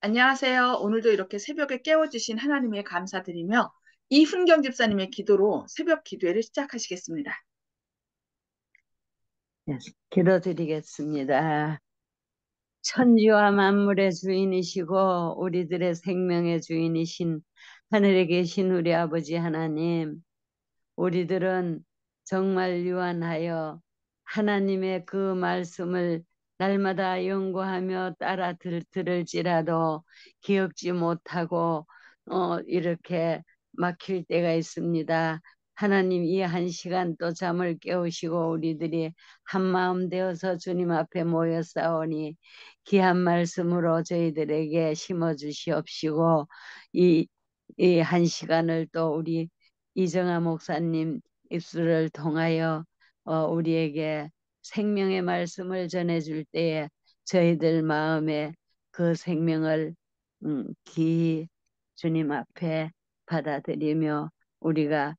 안녕하세요. 오늘도 이렇게 새벽에 깨워주신 하나님에 감사드리며 이훈경 집사님의 기도로 새벽 기도회를 시작하시겠습니다. 네, 기도드리겠습니다. 천지와 만물의 주인이시고 우리들의 생명의 주인이신 하늘에 계신 우리 아버지 하나님, 우리들은 정말 유한하여 하나님의 그 말씀을 날마다 연구하며 따라 들을지라도 기억지 못하고 이렇게 막힐 때가 있습니다. 하나님, 이 한 시간 또 잠을 깨우시고 우리들이 한 마음 되어서 주님 앞에 모여 싸우니 귀한 말씀으로 저희들에게 심어 주시옵시고 이 한 시간을 또 우리 이정아 목사님 입술을 통하여 우리에게 생명의 말씀을 전해줄 때에 저희들 마음에 그 생명을 기히 주님 앞에 받아들이며 우리가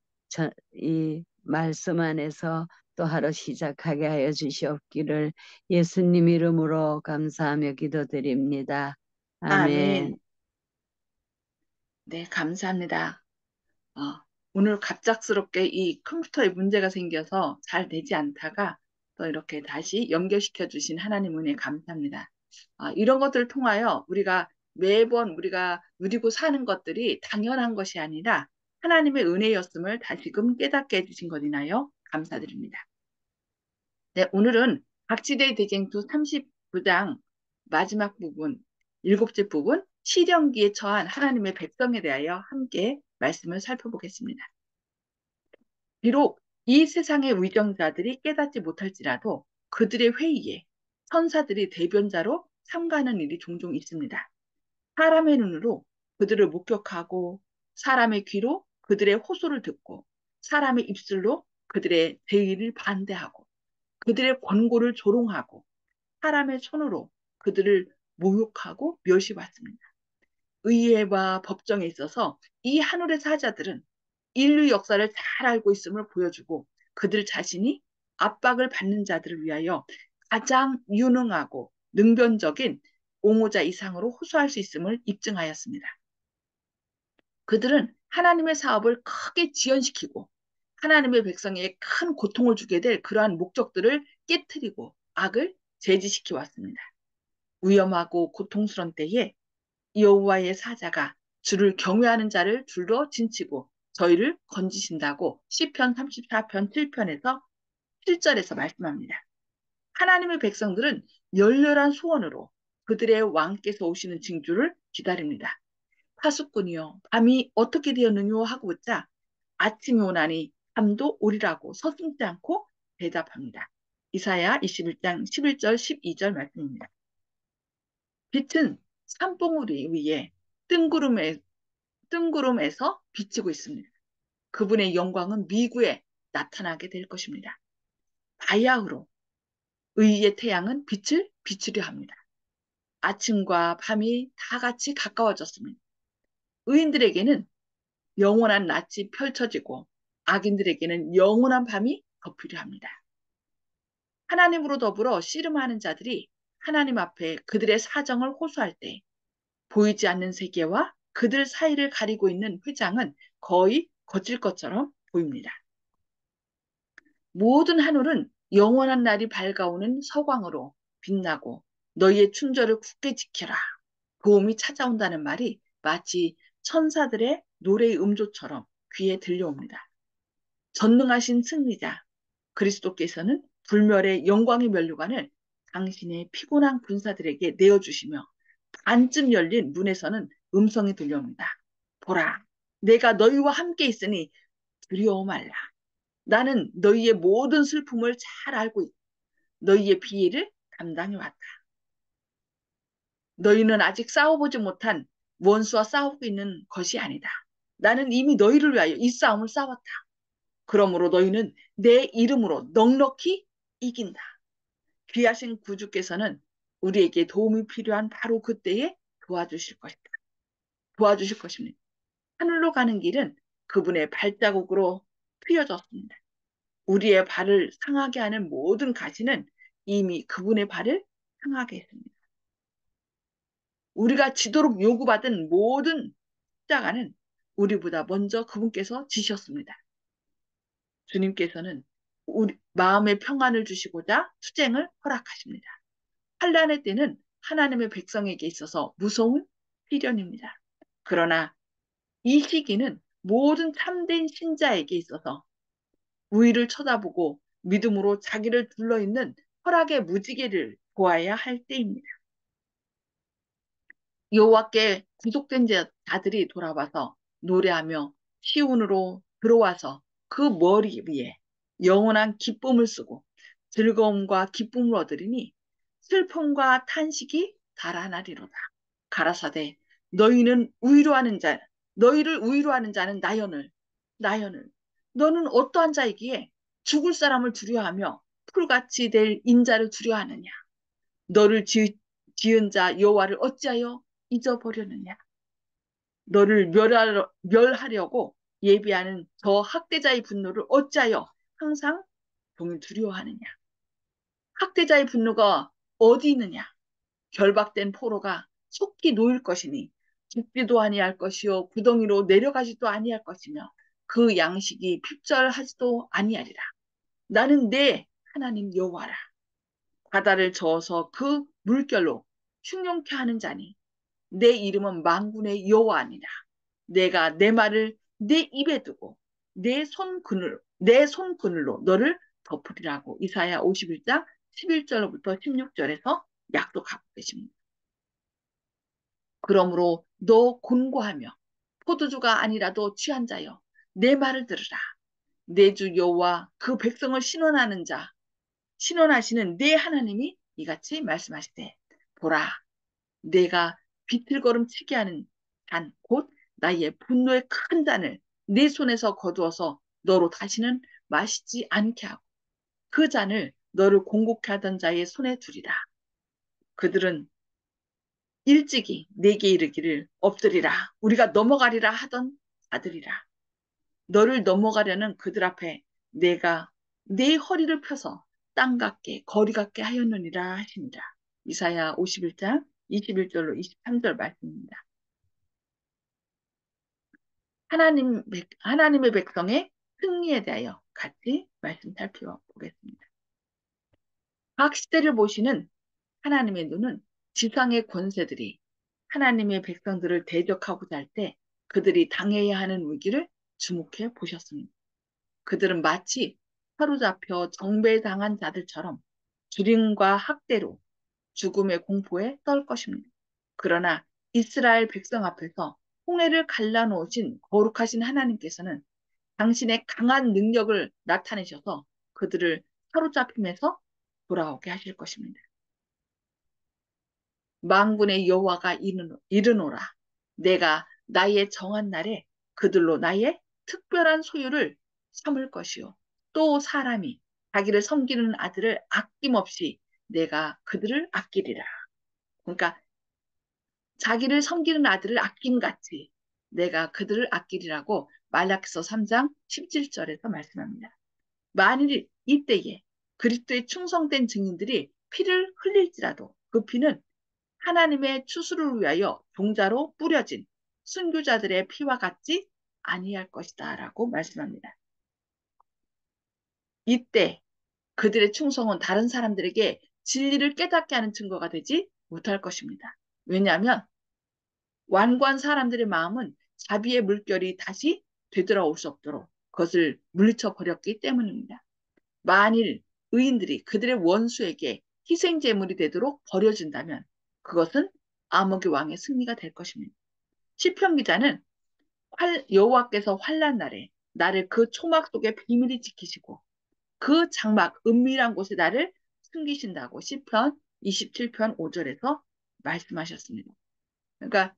이 말씀 안에서 또 하루 시작하게 하여 주시옵기를 예수님 이름으로 감사하며 기도드립니다. 아멘. 아멘. 네, 감사합니다. 어, 오늘 갑작스럽게 이 컴퓨터에 문제가 생겨서 잘 되지 않다가 또 이렇게 다시 연결시켜 주신 하나님 은혜 감사합니다. 이런 것들을 통하여 매번 우리가 누리고 사는 것들이 당연한 것이 아니라 하나님의 은혜였음을 다시금 깨닫게 해주신 것이나요? 감사드립니다. 네, 오늘은 박지대 대쟁투 39장 마지막 부분, 일곱째 부분, 시련기에 처한 하나님의 백성에 대하여 함께 말씀을 살펴보겠습니다. 비록 이 세상의 위정자들이 깨닫지 못할지라도 그들의 회의에 천사들이 대변자로 삼가하는 일이 종종 있습니다. 사람의 눈으로 그들을 목격하고 사람의 귀로 그들의 호소를 듣고 사람의 입술로 그들의 제의를 반대하고 그들의 권고를 조롱하고 사람의 손으로 그들을 모욕하고 멸시받습니다. 의회와 법정에 있어서 이 하늘의 사자들은 인류 역사를 잘 알고 있음을 보여주고 그들 자신이 압박을 받는 자들을 위하여 가장 유능하고 능변적인 옹호자 이상으로 호소할 수 있음을 입증하였습니다. 그들은 하나님의 사업을 크게 지연시키고 하나님의 백성에게 큰 고통을 주게 될 그러한 목적들을 깨뜨리고 악을 제지시켜 왔습니다. 위험하고 고통스러운 때에 여호와의 사자가 주를 경외하는 자를 줄로 진치고 저희를 건지신다고 시편 34편 7편에서 7절에서 말씀합니다. 하나님의 백성들은 열렬한 소원으로 그들의 왕께서 오시는 징조를 기다립니다. 파수꾼이여 밤이 어떻게 되었느뇨 하고 묻자 아침이 오나니 밤도 오리라고 서슴지 않고 대답합니다. 이사야 21장 11절 12절 말씀입니다. 빛은 산봉우리 위에 뜬구름에서 비치고 있습니다. 그분의 영광은 미구에 나타나게 될 것입니다. 바야흐로 의의 태양은 빛을 비추려 합니다. 아침과 밤이 다 같이 가까워졌습니다. 의인들에게는 영원한 낮이 펼쳐지고 악인들에게는 영원한 밤이 덮이려 합니다. 하나님으로 더불어 씨름하는 자들이 하나님 앞에 그들의 사정을 호소할 때 보이지 않는 세계와 그들 사이를 가리고 있는 회장은 거의 거칠 것처럼 보입니다. 모든 하늘은 영원한 날이 밝아오는 서광으로 빛나고 너희의 충절을 굳게 지켜라. 도움이 찾아온다는 말이 마치 천사들의 노래의 음조처럼 귀에 들려옵니다. 전능하신 승리자 그리스도께서는 불멸의 영광의 면류관을 당신의 피곤한 군사들에게 내어주시며 반쯤 열린 문에서는 음성이 들려옵니다. 보라, 내가 너희와 함께 있으니 두려워 말라. 나는 너희의 모든 슬픔을 잘 알고 있고 너희의 비애를 담당해 왔다. 너희는 아직 싸워보지 못한 원수와 싸우고 있는 것이 아니다. 나는 이미 너희를 위하여 이 싸움을 싸웠다. 그러므로 너희는 내 이름으로 넉넉히 이긴다. 귀하신 구주께서는 우리에게 도움이 필요한 바로 그때에 도와주실 것이다. 도와주실 것입니다. 하늘로 가는 길은 그분의 발자국으로 트여졌습니다. 우리의 발을 상하게 하는 모든 가시는 이미 그분의 발을 상하게 했습니다. 우리가 지도록 요구받은 모든 십자가는 우리보다 먼저 그분께서 지셨습니다. 주님께서는 우리 마음의 평안을 주시고자 투쟁을 허락하십니다. 환난의 때는 하나님의 백성에게 있어서 무서운 시련입니다. 그러나 이 시기는 모든 참된 신자에게 있어서 위를 쳐다보고 믿음으로 자기를 둘러있는 허락의 무지개를 보아야 할 때입니다. 여호와께 구속된 자들이 돌아와서 노래하며 시온으로 들어와서 그 머리 위에 영원한 기쁨을 쓰고 즐거움과 기쁨을 얻으리니 슬픔과 탄식이 달아나리로다. 가라사대 너희는 위로하는 자 너희를 위로하는 자는 나연을 너는 어떠한 자이기에 죽을 사람을 두려워하며 풀같이 될 인자를 두려워하느냐 너를 지은 자 여호와를 어찌하여 잊어버렸느냐 너를 멸하려고 예비하는 저 학대자의 분노를 어찌하여 항상 종일 두려워하느냐 학대자의 분노가 어디 있느냐 결박된 포로가 속히 놓일 것이니 죽지도 아니할 것이요 구덩이로 내려가지도 아니할 것이며 그 양식이 핍절하지도 아니하리라. 나는 내 하나님 여호와라. 바다를 저어서 그 물결로 흉용케 하는 자니 내 이름은 만군의 여호와니라. 내가 내 말을 내 입에 두고 내 손그늘로 너를 덮으리라고 이사야 51장 11절부터 16절에서 약속하고 계십니다. 그러므로 너 곤고하며 포도주가 아니라도 취한 자여 내 말을 들으라. 내 주 여호와 그 백성을 신원하시는 내 하나님이 이같이 말씀하시되 보라 내가 비틀거름치게 하는 잔 곧 나의 분노의 큰 잔을 내 손에서 거두어서 너로 다시는 마시지 않게 하고 그 잔을 너를 공곡해 하던 자의 손에 두리라. 그들은 일찍이 내게 이르기를 엎드리라 우리가 넘어가리라 하던 자들이라. 너를 넘어가려는 그들 앞에 내가 내 허리를 펴서 땅 같게 거리 같게 하였느니라 하십니다. 이사야 51장 21절로 23절 말씀입니다. 하나님의 백성의 승리에 대하여 같이 말씀 살펴보겠습니다. 각 시대를 보시는 하나님의 눈은 지상의 권세들이 하나님의 백성들을 대적하고자 할 때 그들이 당해야 하는 위기를 주목해 보셨습니다. 그들은 마치 사로잡혀 정배당한 자들처럼 주림과 학대로 죽음의 공포에 떨 것입니다. 그러나 이스라엘 백성 앞에서 홍해를 갈라놓으신 거룩하신 하나님께서는 당신의 강한 능력을 나타내셔서 그들을 사로잡힘에서 돌아오게 하실 것입니다. 만군의 여호와가 이르노라. 내가 나의 정한 날에 그들로 나의 특별한 소유를 삼을 것이요. 또 사람이 자기를 섬기는 아들을 아낌없이 내가 그들을 아끼리라. 그러니까 자기를 섬기는 아들을 아낌같이 내가 그들을 아끼리라고 말라기서 3장 17절에서 말씀합니다. 만일 이때에 그리스도의 충성된 증인들이 피를 흘릴지라도 그 피는 하나님의 추수를 위하여 종자로 뿌려진 순교자들의 피와 같지 아니할 것이다 라고 말씀합니다. 이때 그들의 충성은 다른 사람들에게 진리를 깨닫게 하는 증거가 되지 못할 것입니다. 왜냐하면 완고한 사람들의 마음은 자비의 물결이 다시 되돌아올 수 없도록 그것을 물리쳐 버렸기 때문입니다. 만일 의인들이 그들의 원수에게 희생 제물이 되도록 버려진다면 그것은 아모기 왕의 승리가 될 것입니다. 시편 기자는 여호와께서 환난 날에 나를 그 초막 속에 비밀히 지키시고 그 장막 은밀한 곳에 나를 숨기신다고 시편 27편 5절에서 말씀하셨습니다. 그러니까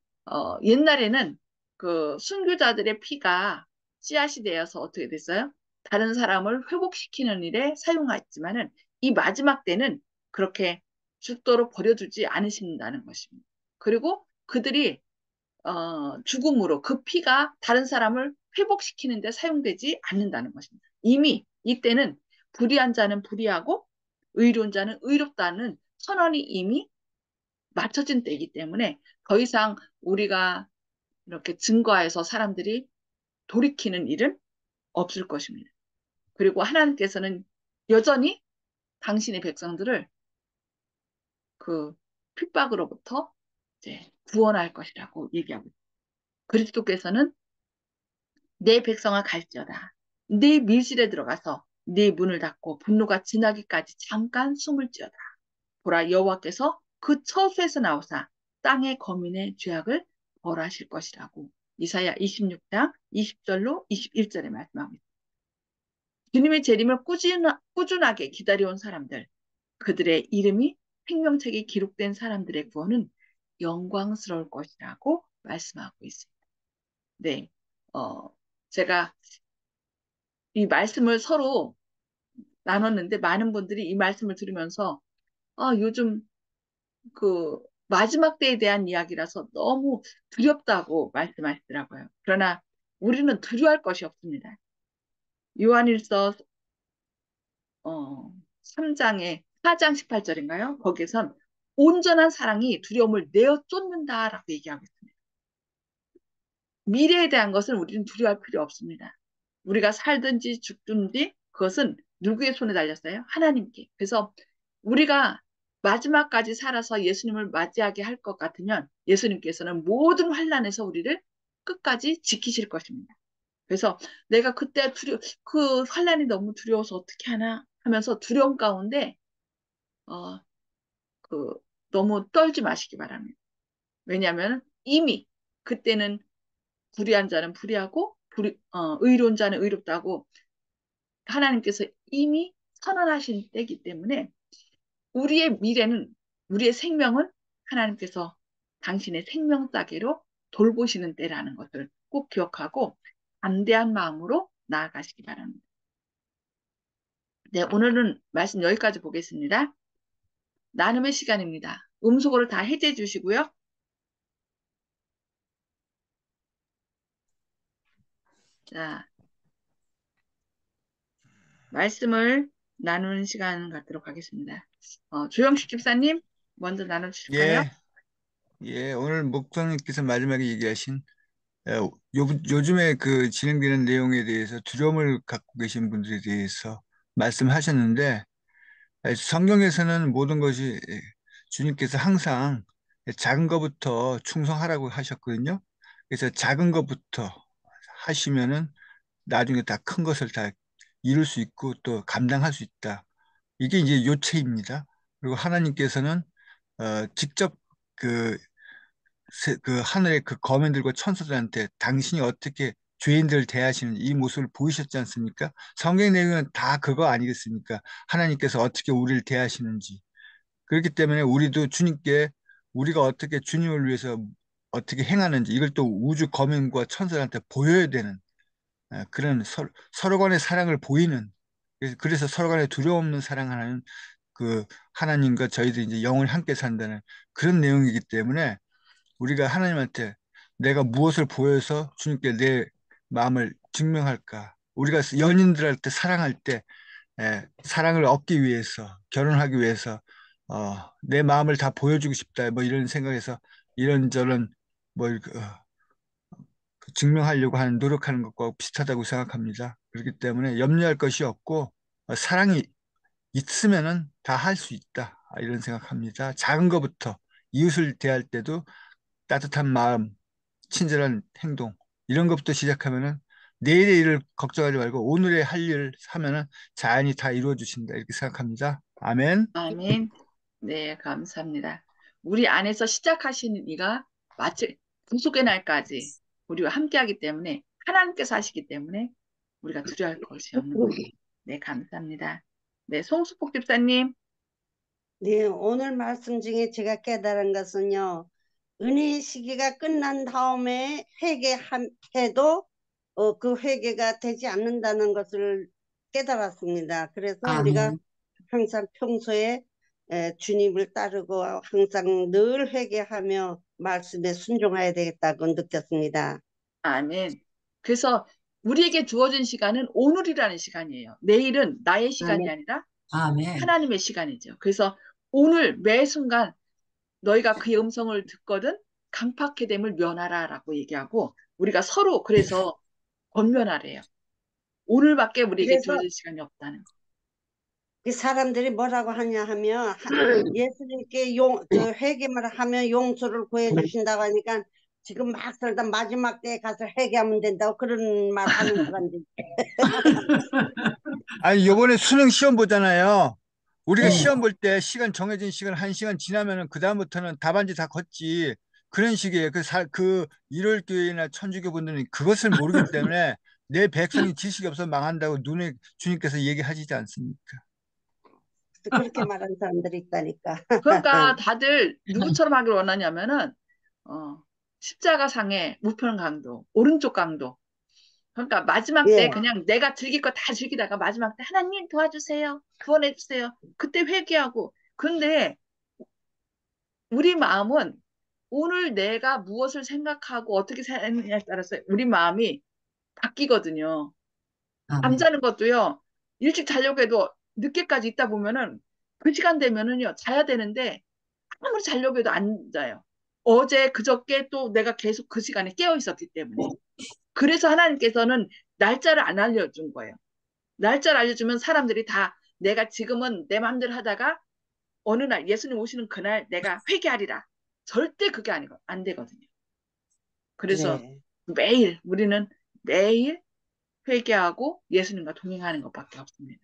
옛날에는 그 순교자들의 피가 씨앗이 되어서 어떻게 됐어요? 다른 사람을 회복시키는 일에 사용했지만은 이 마지막 때는 그렇게 죽도록 버려두지 않으신다는 것입니다. 그리고 그들이 죽음으로 그 피가 다른 사람을 회복시키는 데 사용되지 않는다는 것입니다. 이미 이때는 불의한 자는 불의하고 의로운 자는 의롭다는 선언이 이미 맞춰진 때이기 때문에 더 이상 우리가 이렇게 증거해서 사람들이 돌이키는 일은 없을 것입니다. 그리고 하나님께서는 여전히 당신의 백성들을 그 핍박으로부터 이제 구원할 것이라고 얘기하고 있습니다. 그리스도께서는 내 백성아 갈지어다. 네 밀실에 들어가서 네 문을 닫고 분노가 지나기까지 잠깐 숨을지어다. 보라 여호와께서 그 처소에서 나오사 땅의 거민의 죄악을 벌하실 것이라고 이사야 26장 20절로 21절에 말씀하고 있습니다. 주님의 재림을 꾸준하게 기다려온 사람들, 그들의 이름이 생명책에 기록된 사람들의 구원은 영광스러울 것이라고 말씀하고 있습니다. 네, 어, 제가 이 말씀을 서로 나눴는데 많은 분들이 이 말씀을 들으면서 요즘 그 마지막 때에 대한 이야기라서 너무 두렵다고 말씀하시더라고요. 그러나 우리는 두려워할 것이 없습니다. 요한일서 3장에 4장 18절인가요? 거기선 온전한 사랑이 두려움을 내어 쫓는다라고 얘기하고 있습니다. 미래에 대한 것은 우리는 두려워할 필요 없습니다. 우리가 살든지 죽든지 그것은 누구의 손에 달렸어요? 하나님께. 그래서 우리가 마지막까지 살아서 예수님을 맞이하게 할 것 같으면 예수님께서는 모든 환난에서 우리를 끝까지 지키실 것입니다. 그래서 내가 그때 그 환난이 너무 두려워서 어떻게 하나 하면서 두려움 가운데 어, 그 너무 떨지 마시기 바랍니다. 왜냐하면 이미 그때는 불의한 자는 불의하고 의로운 자는 의롭다고 하나님께서 이미 선언하신 때이기 때문에 우리의 미래는 우리의 생명은 하나님께서 당신의 생명 따개로 돌보시는 때라는 것을 꼭 기억하고 담대한 마음으로 나아가시기 바랍니다. 네, 오늘은 말씀 여기까지 보겠습니다. 나눔의 시간입니다. 음소거를 다 해제해 주시고요. 자, 말씀을 나누는 시간 갖도록 하겠습니다. 조영식 집사님, 먼저 나눠주실까요? 예, 예, 오늘 목사님께서 마지막에 얘기하신 요즘에 그 진행되는 내용에 대해서 두려움을 갖고 계신 분들에 대해서 말씀하셨는데 성경에서는 모든 것이 주님께서 항상 작은 것부터 충성하라고 하셨거든요. 그래서 작은 것부터 하시면은 나중에 다 큰 것을 다 이룰 수 있고 또 감당할 수 있다. 이게 이제 요체입니다. 그리고 하나님께서는 직접 그, 그 하늘의 그 거민들과 천사들한테 당신이 어떻게 죄인들을 대하시는 이 모습을 보이셨지 않습니까? 성경 내용은 다 그거 아니겠습니까? 하나님께서 어떻게 우리를 대하시는지. 그렇기 때문에 우리도 주님께 우리가 어떻게 주님을 위해서 어떻게 행하는지 이걸 또 우주 거민과 천사들한테 보여야 되는 그런 서로 간의 사랑을 보이는 그래서 서로 간에 두려움 없는 사랑하는 그 하나님과 저희들이 이제 영을 함께 산다는 그런 내용이기 때문에 우리가 하나님한테 내가 무엇을 보여서 주님께 내 마음을 증명할까? 우리가 연인들한테 사랑할 때 사랑을 얻기 위해서 결혼하기 위해서 내 마음을 다 보여주고 싶다 뭐 이런 생각에서 이런저런 뭐 증명하려고 하는 노력하는 것과 비슷하다고 생각합니다. 그렇기 때문에 염려할 것이 없고 사랑이 있으면은 다 할 수 있다 이런 생각합니다. 작은 것부터 이웃을 대할 때도 따뜻한 마음, 친절한 행동 이런 것부터 시작하면은 내일의 일을 걱정하지 말고 오늘의 할 일을 하면은 자연히 다 이루어 주신다 이렇게 생각합니다. 아멘. 아멘. 네, 감사합니다. 우리 안에서 시작하시는 이가 마치 구속의 날까지 우리와 함께하기 때문에 하나님께서 하시기 때문에 우리가 두려워할 것이 없는 것입니다. 네, 감사합니다. 네, 송수복 집사님. 네, 오늘 말씀 중에 제가 깨달은 것은요, 은혜의 시기가 끝난 다음에 회개해도 그 회개가 되지 않는다는 것을 깨달았습니다. 그래서 우리가 아멘. 항상 평소에 주님을 따르고 항상 늘 회개하며 말씀에 순종해야 되겠다고 느꼈습니다. 아멘. 그래서 우리에게 주어진 시간은 오늘이라는 시간이에요. 내일은 나의 시간이 아멘. 아니라 아멘. 하나님의 시간이죠. 그래서 오늘 매 순간 너희가 그의 음성을 듣거든 강팍해 됨을 면하라라고 얘기하고 우리가 서로 그래서 권면하래요. 오늘밖에 우리에게 그래서 주어질 시간이 없다는 거. 그 사람들이 뭐라고 하냐 하면 예수님께 회개만 하면 용서를 구해 주신다고 하니까 지금 막 살다 마지막 때에 가서 회개하면 된다고 그런 말 하는 사람들. 아니, 요번에 수능 시험 보잖아요. 우리가 네. 시험 볼 때 시간 정해진 시간 1시간 지나면은 그다음부터는 답안지 다 걷지. 그런 식이에요. 그 일월교회나 천주교 분들은 그것을 모르기 때문에 내 백성이 지식이 없어 망한다고 눈에 주님께서 얘기하시지 않습니까? 그렇게 말하는 사람들이 있다니까. 그러니까 다들 누구처럼 하길 원하냐면은 어, 십자가상의 우편 강도, 오른쪽 강도. 그러니까 마지막 때 예, 그냥 내가 즐길 거 다 즐기다가 마지막 때 하나님 도와주세요. 구원해 주세요. 그때 회개하고. 근데 우리 마음은 오늘 내가 무엇을 생각하고 어떻게 살느냐에 따라서 우리 마음이 바뀌거든요. 잠자는 것도요. 일찍 자려고 해도 늦게까지 있다 보면은 그 시간 되면은요. 자야 되는데 아무리 자려고 해도 안 자요. 어제 그저께 또 내가 계속 그 시간에 깨어 있었기 때문에. 그래서 하나님께서는 날짜를 안 알려준 거예요. 날짜를 알려주면 사람들이 다 내가 지금은 내 마음대로 하다가 어느 날 예수님 오시는 그날 내가 회개하리라. 절대 그게 아니고 안 되거든요. 그래서 네. 매일 우리는 매일 회개하고 예수님과 동행하는 것밖에 없습니다.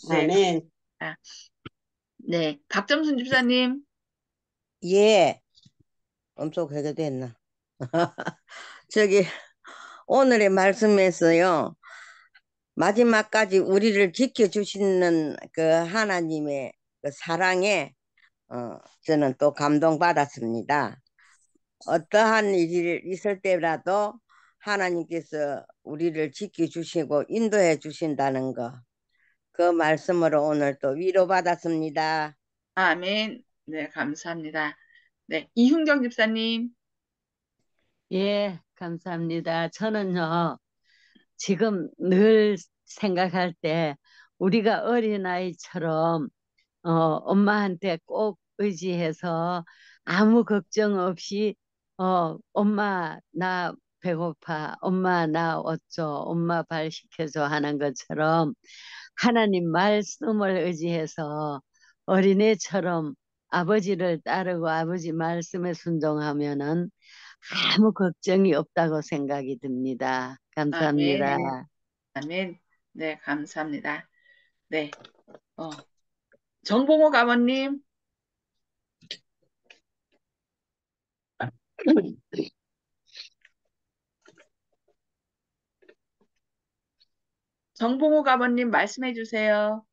네, 아멘. 아, 네, 박점순 집사님. 예, 엄청 그게 됐나? 저기, 오늘의 말씀에서요, 마지막까지 우리를 지켜주시는 그 하나님의 그 사랑에, 저는 또 감동받았습니다. 어떠한 일이 있을 때라도 하나님께서 우리를 지켜주시고 인도해 주신다는 거, 그 말씀으로 오늘 또 위로받았습니다. 아멘. 네, 감사합니다. 네, 이훈경 집사님. 예, 감사합니다. 저는요, 지금 늘 생각할 때 우리가 어린아이처럼 엄마한테 꼭 의지해서 아무 걱정 없이 엄마 나 배고파, 엄마 나 어쩌, 엄마 발 시켜줘 하는 것처럼 하나님 말씀을 의지해서 어린애처럼 아버지를 따르고 아버지 말씀에 순종하면은 아무 걱정이 없다고 생각이 듭니다. 감사합니다. 아멘. 아멘. 네, 감사합니다. 네, 정봉호 가모님. 정봉호 가모님 말씀해 주세요.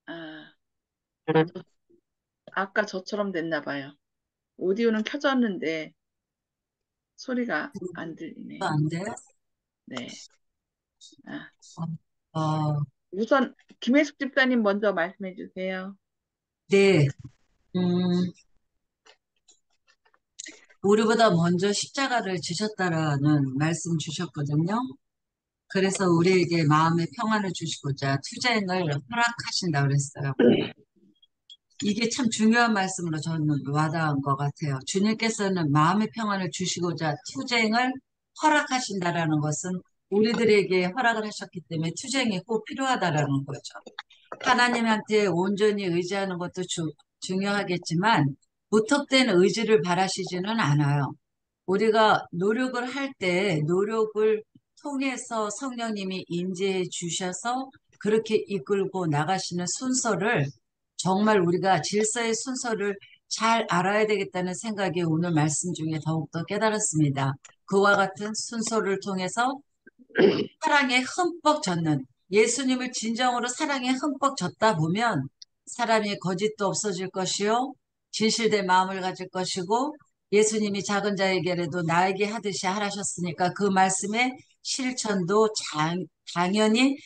아, 아까 저처럼 됐나 봐요. 오디오는 켜졌는데 소리가 안 들리네. 안 돼? 네. 아, 어, 우선 김혜숙 집사님 먼저 말씀해 주세요. 네. 음, 우리보다 먼저 십자가를 지셨다라는 말씀 주셨거든요. 그래서 우리에게 마음의 평안을 주시고자 투쟁을 허락하신다 그랬어요. 이게 참 중요한 말씀으로 저는 와닿은 것 같아요. 주님께서는 마음의 평안을 주시고자 투쟁을 허락하신다라는 것은 우리들에게 허락을 하셨기 때문에 투쟁이 꼭 필요하다라는 거죠. 하나님한테 온전히 의지하는 것도 중요하겠지만 무턱대는 의지를 바라시지는 않아요. 우리가 노력을 할 때 노력을 통해서 성령님이 인지해 주셔서 그렇게 이끌고 나가시는 순서를 정말 우리가 질서의 순서를 잘 알아야 되겠다는 생각이 오늘 말씀 중에 더욱더 깨달았습니다. 그와 같은 순서를 통해서 사랑에 흠뻑 젖는 예수님을 진정으로 사랑에 흠뻑 젖다 보면 사람이 거짓도 없어질 것이요 진실된 마음을 가질 것이고 예수님이 작은 자에게라도 나에게 하듯이 하라셨으니까 그 말씀의 실천도 당연히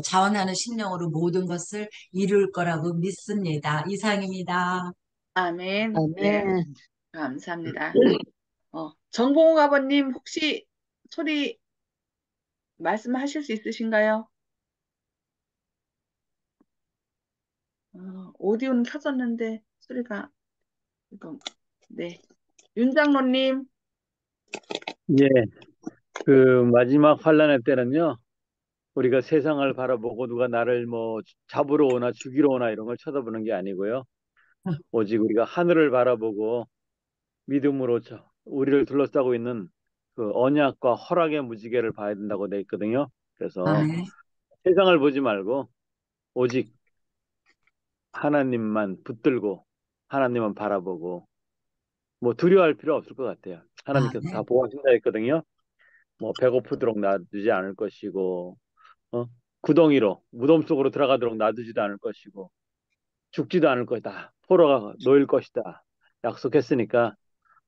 자원하는 심령으로 모든 것을 이룰 거라고 믿습니다. 이상입니다. 아멘. 네, 아멘. 감사합니다. 정봉호 아버님 혹시 소리 말씀하실 수 있으신가요? 오디오는 켜졌는데 소리가 이거 네. 윤 장로님. 예, 그 마지막 환란의 때는요, 우리가 세상을 바라보고 누가 나를 뭐 잡으러 오나 죽이러 오나 이런 걸 쳐다보는 게 아니고요. 오직 우리가 하늘을 바라보고 믿음으로 우리를 둘러싸고 있는 그 언약과 허락의 무지개를 봐야 된다고 돼 있거든요. 그래서 아멘. 세상을 보지 말고 오직 하나님만 붙들고 하나님만 바라보고 뭐 두려워할 필요 없을 것 같아요. 하나님께서 다 아멘. 보호하신다 했거든요. 뭐 배고프도록 놔두지 않을 것이고 어? 구덩이로 무덤 속으로 들어가도록 놔두지도 않을 것이고 죽지도 않을 것이다. 포로가 놓일 것이다. 약속했으니까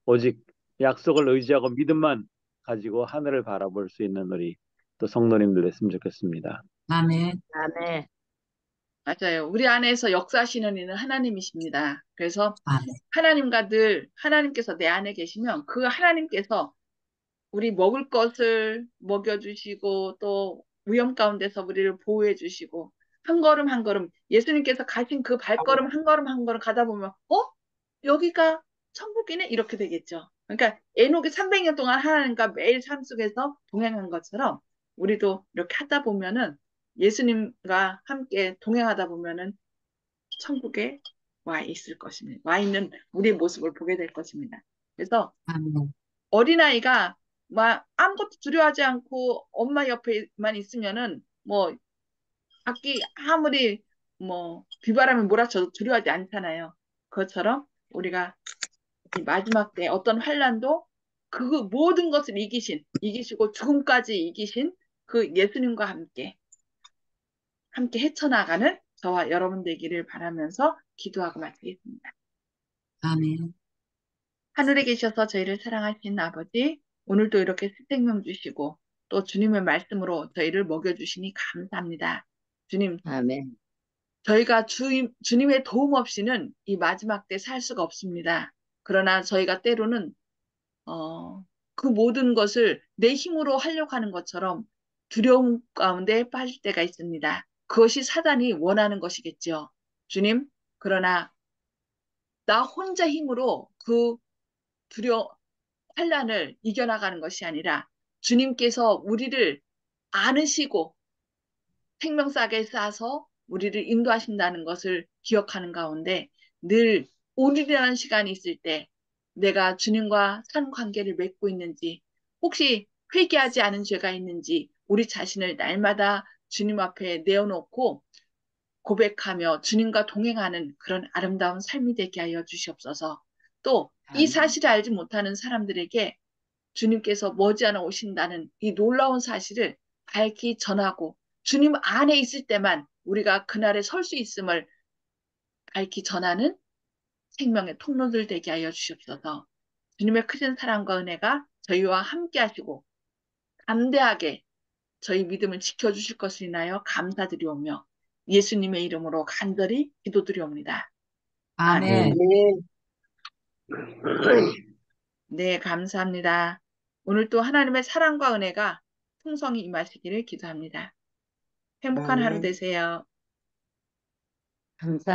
오직 약속을 의지하고 믿음만 가지고 하늘을 바라볼 수 있는 우리 또 성도님들 됐으면 좋겠습니다. 아멘. 아멘. 맞아요. 우리 안에서 역사하시는 이는 하나님이십니다. 그래서 아멘. 하나님과 늘 하나님께서 내 안에 계시면 그 하나님께서 우리 먹을 것을 먹여주시고 또 위험 가운데서 우리를 보호해 주시고 한 걸음 한 걸음 예수님께서 가신 그 발걸음 한 걸음 한 걸음 가다 보면 여기가 천국이네 이렇게 되겠죠. 그러니까 에녹이 300년 동안 하나님과 매일 삶 속에서 동행한 것처럼 우리도 이렇게 하다 보면은 예수님과 함께 동행하다 보면은 천국에 와 있을 것입니다. 와 있는 우리의 모습을 보게 될 것입니다. 그래서 아멘. 어린아이가 막 아무것도 두려워하지 않고 엄마 옆에만 있으면은 뭐 밖이 아무리 뭐 비바람이 몰아쳐도 두려워하지 않잖아요. 그것처럼 우리가 이 마지막 때 어떤 환란도 그 모든 것을 이기시고 죽음까지 이기신 그 예수님과 함께 헤쳐나가는 저와 여러분 되기를 바라면서 기도하고 마치겠습니다. 아멘. 하늘에 계셔서 저희를 사랑하신 아버지, 오늘도 이렇게 새 생명 주시고 또 주님의 말씀으로 저희를 먹여주시니 감사합니다. 주님, 아멘. 저희가 주님의 도움 없이는 이 마지막 때 살 수가 없습니다. 그러나 저희가 때로는 그 모든 것을 내 힘으로 하려고 하는 것처럼 두려움 가운데 빠질 때가 있습니다. 그것이 사단이 원하는 것이겠죠. 주님, 그러나 나 혼자 힘으로 그 환란을 이겨나가는 것이 아니라 주님께서 우리를 안으시고 생명싸게 싸서 우리를 인도하신다는 것을 기억하는 가운데 늘 오늘이라는 시간이 있을 때 내가 주님과 산 관계를 맺고 있는지 혹시 회개하지 않은 죄가 있는지 우리 자신을 날마다 주님 앞에 내어놓고 고백하며 주님과 동행하는 그런 아름다운 삶이 되게 하여 주시옵소서. 또 이 아멘. 사실을 알지 못하는 사람들에게 주님께서 머지않아 오신다는 이 놀라운 사실을 밝히 전하고 주님 안에 있을 때만 우리가 그날에 설 수 있음을 밝히 전하는 생명의 통로들 되게 하여 주시옵소서. 주님의 크신 사랑과 은혜가 저희와 함께 하시고 담대하게 저희 믿음을 지켜주실 것을 인하여 감사드리오며 예수님의 이름으로 간절히 기도드리옵니다. 아멘. 아멘. 네, 감사합니다. 오늘 또 하나님의 사랑과 은혜가 풍성히 임하시기를 기도합니다. 행복한 하루 아멘. 되세요. 감사.